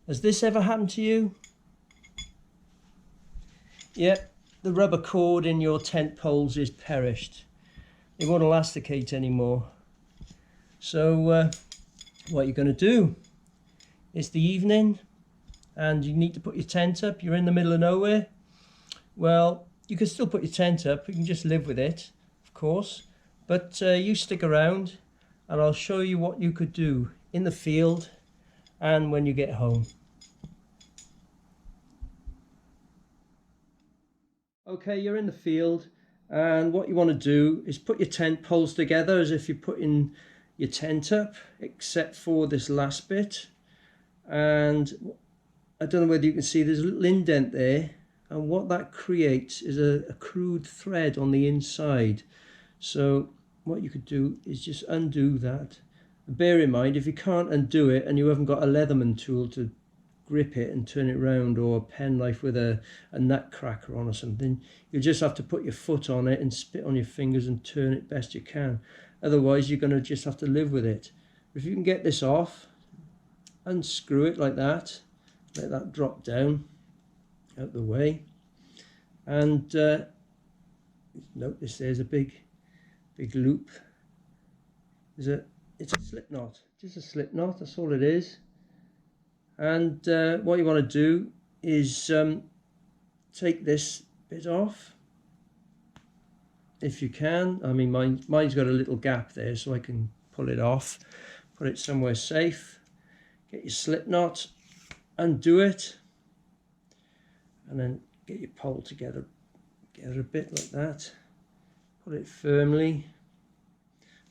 Has this ever happened to you? Yep, the rubber cord in your tent poles is perished. It won't elasticate anymore. So what you're going to do, it's the evening and you need to put your tent up. You're in the middle of nowhere. Well, you can still put your tent up. You can just live with it, of course. But you stick around and I'll show you what you could do in the field and when you get home. Okay, you're in the field and what you want to do is put your tent poles together as if you're putting your tent up, except for this last bit. And I don't know whether you can see there's a little indent there, and what that creates is a crude thread on the inside. So what you could do is just undo that. Bear in mind, if you can't undo it and you haven't got a Leatherman tool to grip it and turn it round, or a penknife with a nut cracker on or something, you just have to put your foot on it and spit on your fingers and turn it best you can. Otherwise you're going to just have to live with it. If you can get this off, unscrew it like that, let that drop down out the way, and notice there's a big loop. It's a slip knot, just a slip knot, that's all it is. And what you want to do is take this bit off if you can. I mean, mine's got a little gap there, so I can pull it off, put it somewhere safe. Get your slip knot, undo it, and then get your pole together a bit like that. Put it firmly.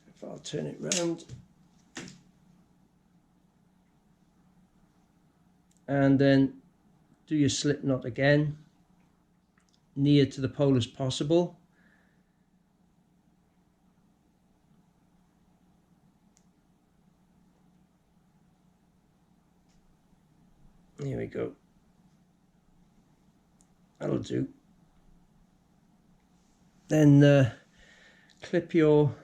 If I'll turn it round. And then do your slip knot again, near to the pole as possible. Here we go. That'll do. Then clip your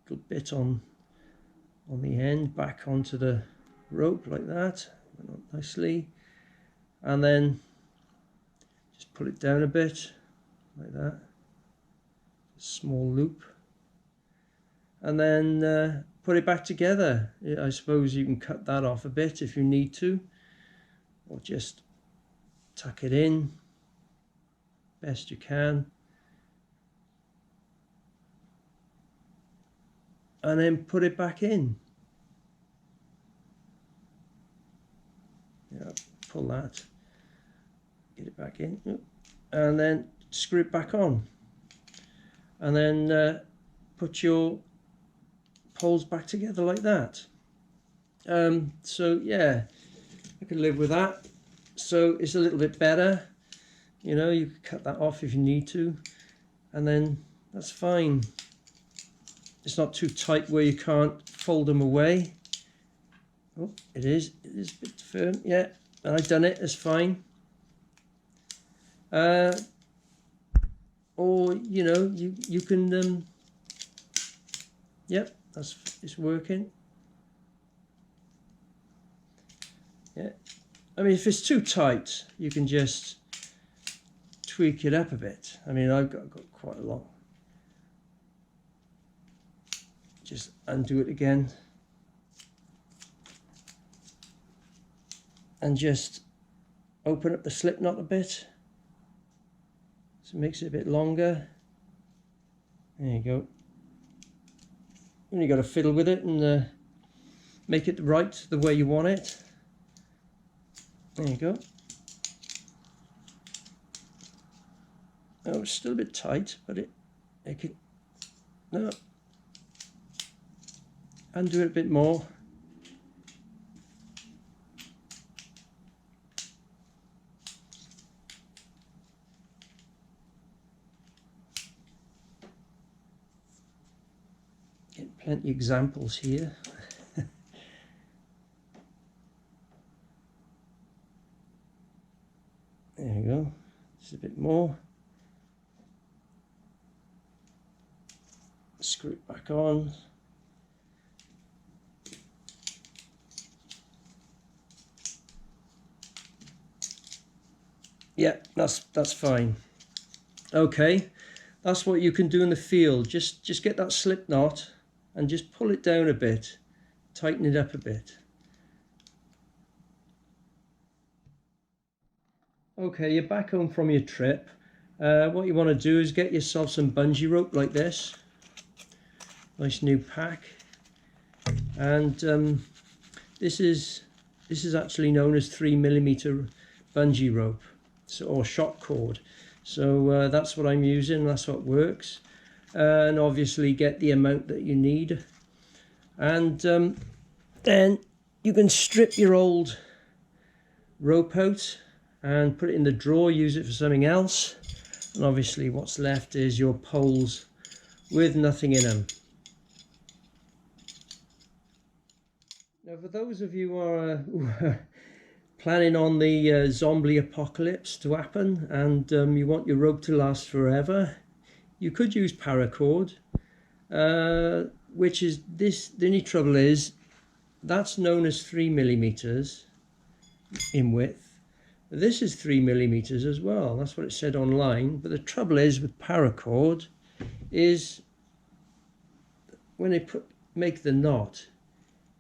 little bit on the end back onto the rope like that, nicely, and then just pull it down a bit like that, a small loop, and then put it back together. I suppose you can cut that off a bit if you need to, or just tuck it in best you can, and then put it back in. Yeah, pull that, get it back in, and then screw it back on, and then put your poles back together like that. So yeah, I can live with that. So it's a little bit better, you know. You can cut that off if you need to, and then that's fine. It's not too tight where you can't fold them away. Oh, it is a bit firm, yeah, and I've done it, it's fine. Or you know, you can yep, it's working. Yeah, I mean, if it's too tight, you can just tweak it up a bit. I mean, I've got quite a lot. Just undo it again, and just open up the slip knot a bit, so it makes it a bit longer. There you go. And you got to fiddle with it and make it right the way you want it. There you go. Oh, it's still a bit tight, but it can, no, undo it a bit more. Getting plenty of examples here. There you go. Just a bit more. Screw it back on. Yeah, that's fine. Okay, that's what you can do in the field. Just get that slip knot and just pull it down a bit, tighten it up a bit. Okay, you're back home from your trip. What you want to do is get yourself some bungee rope like this. Nice new pack. And this is actually known as 3mm bungee rope, or shock cord. So that's what I'm using. That's what works. And obviously get the amount that you need. And then you can strip your old rope out and put it in the drawer, use it for something else. And obviously what's left is your poles with nothing in them. Now for those of you who are planning on the zombie apocalypse to happen, and you want your rope to last forever, you could use paracord, which is this. The only trouble is that's known as 3mm in width. This is 3mm as well. That's what it said online. But the trouble is with paracord is when they make the knot,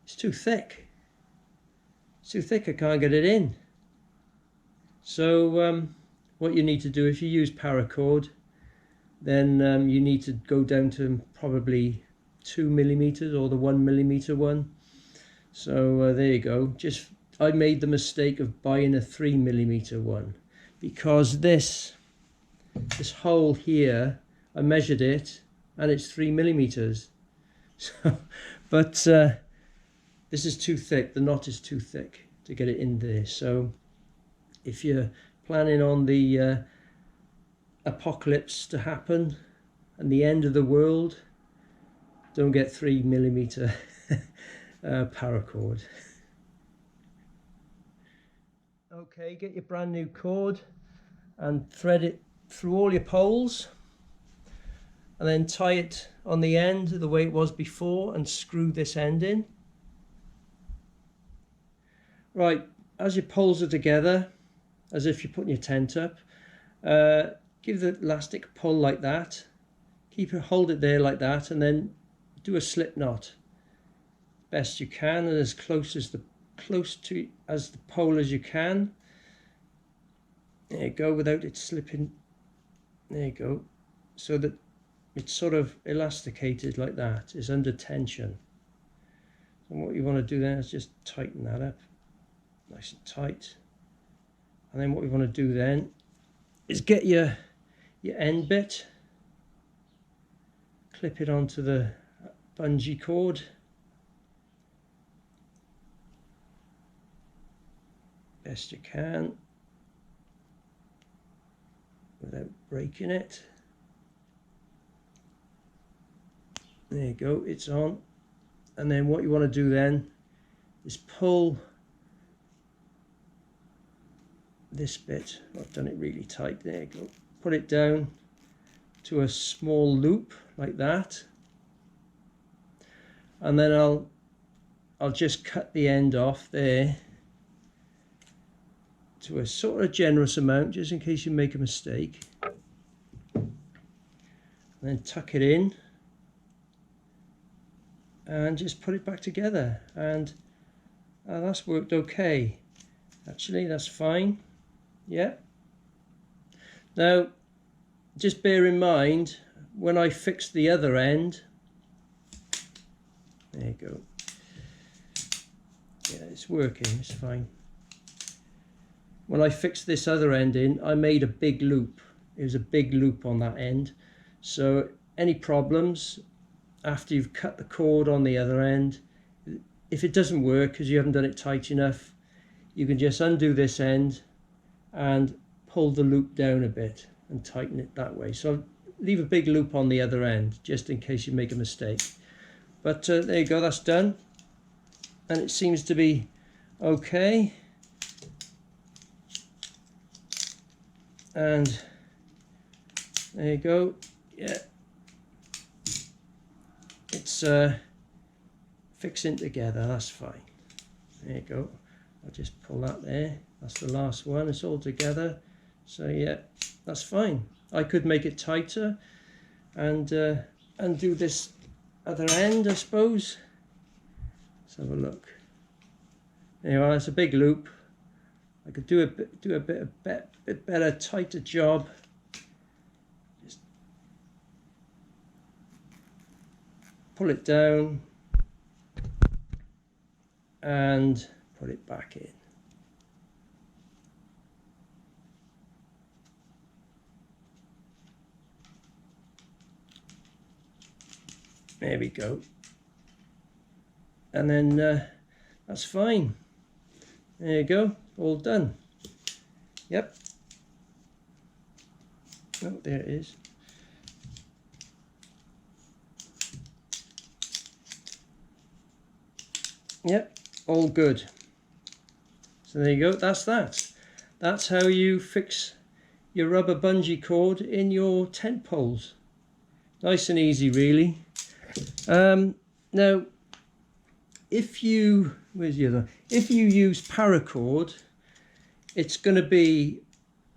it's too thick. It's too thick. I can't get it in. So what you need to do, if you use paracord, then you need to go down to probably 2mm or the 1mm one. So there you go. I made the mistake of buying a 3mm one, because this hole here, I measured it and it's 3mm. So, but this is too thick. The knot is too thick to get it in there. So if you're planning on the apocalypse to happen and the end of the world, don't get 3mm paracord. Okay, get your brand new cord and thread it through all your poles, and then tie it on the end the way it was before and screw this end in. Right, as your poles are together, as if you're putting your tent up, give the elastic a pull like that, hold it there like that, and then do a slip knot best you can, and as close to the pole as you can. There you go, without it slipping. There you go, so that it's sort of elasticated like that. It's under tension. And what you want to do then is just tighten that up nice and tight. And then what we want to do then is get your end bit, clip it onto the bungee cord. Best you can without breaking it. There you go, it's on. And then what you want to do then is pull this bit. I've done it really tight. There you go. Put it down to a small loop like that, and then I'll just cut the end off there to a sort of generous amount, just in case you make a mistake. And then tuck it in and just put it back together, and that's worked okay. Actually, that's fine. Yeah. Now, just bear in mind, when I fix the other end, there you go. Yeah, it's working, it's fine. When I fixed this other end in, I made a big loop. It was a big loop on that end. So any problems after you've cut the cord on the other end, if it doesn't work because you haven't done it tight enough, you can just undo this end and pull the loop down a bit and tighten it that way. So leave a big loop on the other end just in case you make a mistake. But there you go, that's done, and it seems to be okay. And there you go. Yeah, it's fixing together, that's fine. There you go. I'll just pull that there. That's the last one. It's all together. So yeah, that's fine. I could make it tighter and do this other end, I suppose. Let's have a look. Anyway, it's a big loop. I could do a bit better, tighter job. Just pull it down and put it back in. There we go. And then that's fine. There you go, all done. Yep. Oh, there it is. Yep, all good. So there you go, that's that. That's how you fix your rubber bungee cord in your tent poles. Nice and easy, really. Now, if you use paracord, it's going to be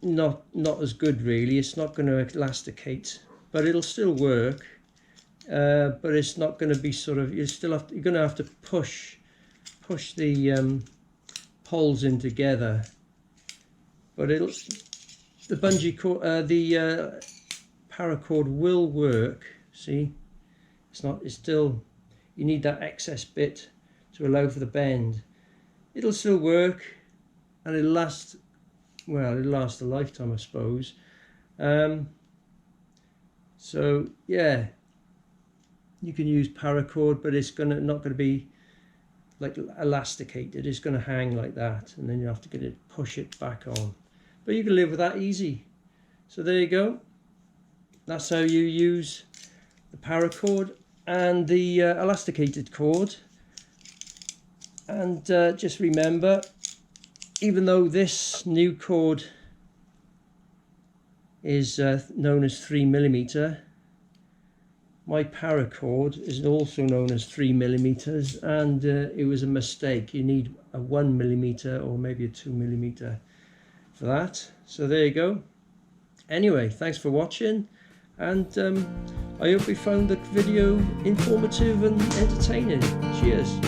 not as good, really. It's not going to elasticate, but it'll still work. But it's not going to be sort of, you're going to have to push the poles in together. But the bungee cord, the paracord will work. See, it's still, you need that excess bit to allow for the bend. It'll still work, and it'll last, well, it'll last a lifetime, I suppose. So yeah, you can use paracord, but it's not going to be like elasticated. It's going to hang like that, and then you have to push it back on. But you can live with that easy. So there you go. That's how you use the paracord and the elasticated cord. And just remember, even though this new cord is known as 3mm, my paracord is also known as 3mm, and it was a mistake. You need a 1mm or maybe a 2mm for that. So there you go. Anyway, thanks for watching, and I hope you found the video informative and entertaining. Cheers.